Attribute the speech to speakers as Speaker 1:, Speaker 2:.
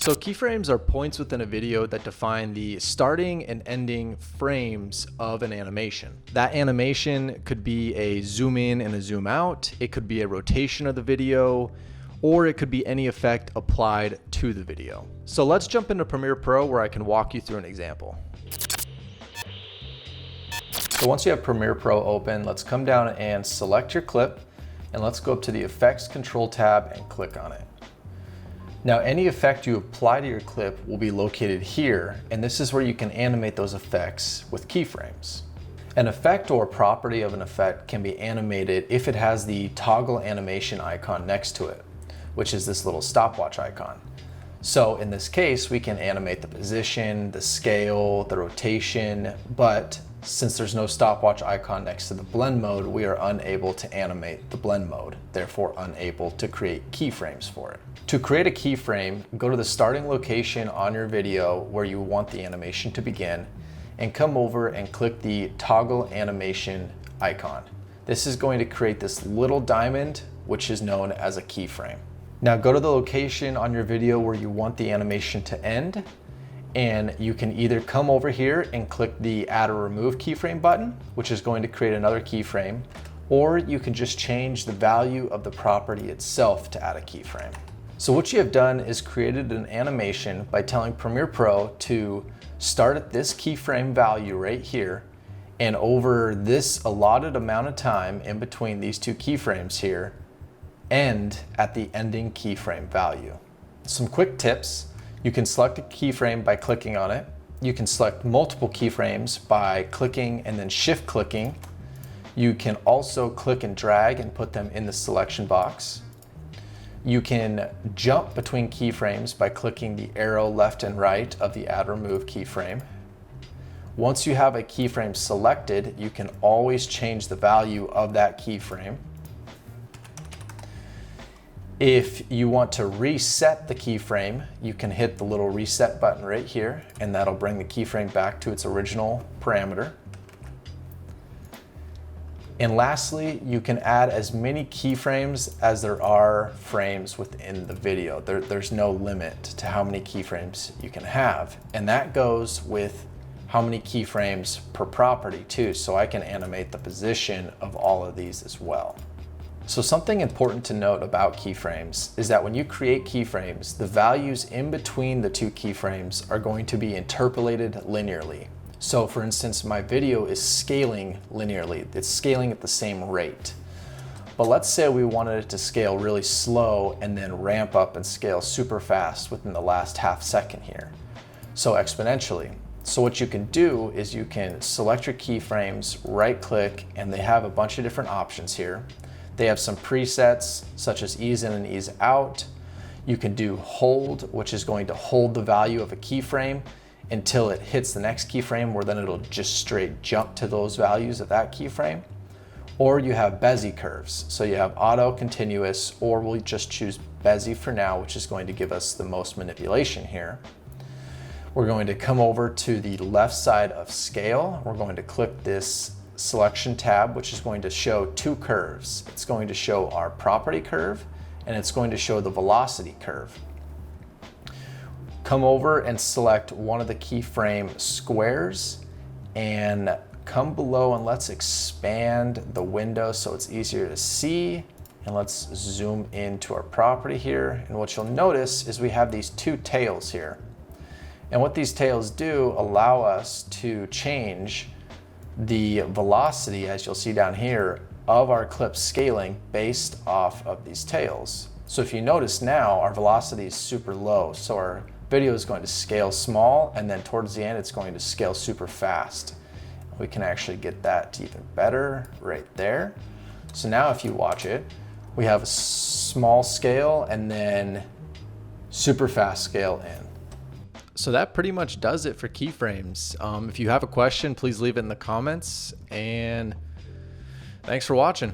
Speaker 1: So keyframes are points within a video that define the starting and ending frames of an animation. That animation could be a zoom in and a zoom out, it could be a rotation of the video, or it could be any effect applied to the video. So let's jump into Premiere Pro where I can walk you through an example. So once you have Premiere Pro open, let's come down and select your clip, and let's go up to the Effects Control tab and click on it. Now, any effect you apply to your clip will be located here, and this is where you can animate those effects with keyframes. An effect or property of an effect can be animated if it has the toggle animation icon next to it, which is this little stopwatch icon. So in this case, we can animate the position, the scale, the rotation, but since there's no stopwatch icon next to the blend mode, we are unable to animate the blend mode, therefore unable to create keyframes for it. To create a keyframe, go to the starting location on your video where you want the animation to begin, and come over and click the toggle animation icon. This is going to create this little diamond, which is known as a keyframe. Now go to the location on your video where you want the animation to end, and you can either come over here and click the add or remove keyframe button, which is going to create another keyframe, or you can just change the value of the property itself to add a keyframe. So what you have done is created an animation by telling Premiere Pro to start at this keyframe value right here, and over this allotted amount of time in between these two keyframes here, end at the ending keyframe value. Some quick tips. You can select a keyframe by clicking on it. You can select multiple keyframes by clicking and then shift clicking. You can also click and drag and put them in the selection box. You can jump between keyframes by clicking the arrow left and right of the add remove keyframe. Once you have a keyframe selected, you can always change the value of that keyframe. If you want to reset the keyframe, you can hit the little reset button right here, and that'll bring the keyframe back to its original parameter. And lastly, you can add as many keyframes as there are frames within the video. There's no limit to how many keyframes you can have. And that goes with how many keyframes per property too, so I can animate the position of all of these as well. So something important to note about keyframes is that when you create keyframes, the values in between the two keyframes are going to be interpolated linearly. So for instance, my video is scaling linearly. It's scaling at the same rate. But let's say we wanted it to scale really slow and then ramp up and scale super fast within the last half second here. So exponentially. So what you can do is you can select your keyframes, right click, and they have a bunch of different options here. They have some presets such as ease in and ease out. You can do hold, which is going to hold the value of a keyframe until it hits the next keyframe, where then it'll just straight jump to those values of that keyframe. Or you have Bezier curves. So you have auto, continuous, or we'll just choose Bezier for now, which is going to give us the most manipulation here. We're going to come over to the left side of scale. We're going to click this selection tab, which is going to show two curves. It's going to show our property curve, and it's going to show the velocity curve. Come over and select one of the keyframe squares and come below, and let's expand the window so it's easier to see. And let's zoom into our property here. And what you'll notice is we have these two tails here. And what these tails do allow us to change the velocity, as you'll see down here, of our clip scaling based off of these tails. So if you notice now, our velocity is super low. So our video is going to scale small, and then towards the end, it's going to scale super fast. We can actually get that to even better right there. So now if you watch it, we have a small scale and then super fast scale in. So that pretty much does it for keyframes. If you have a question, please leave it in the comments, and thanks for watching.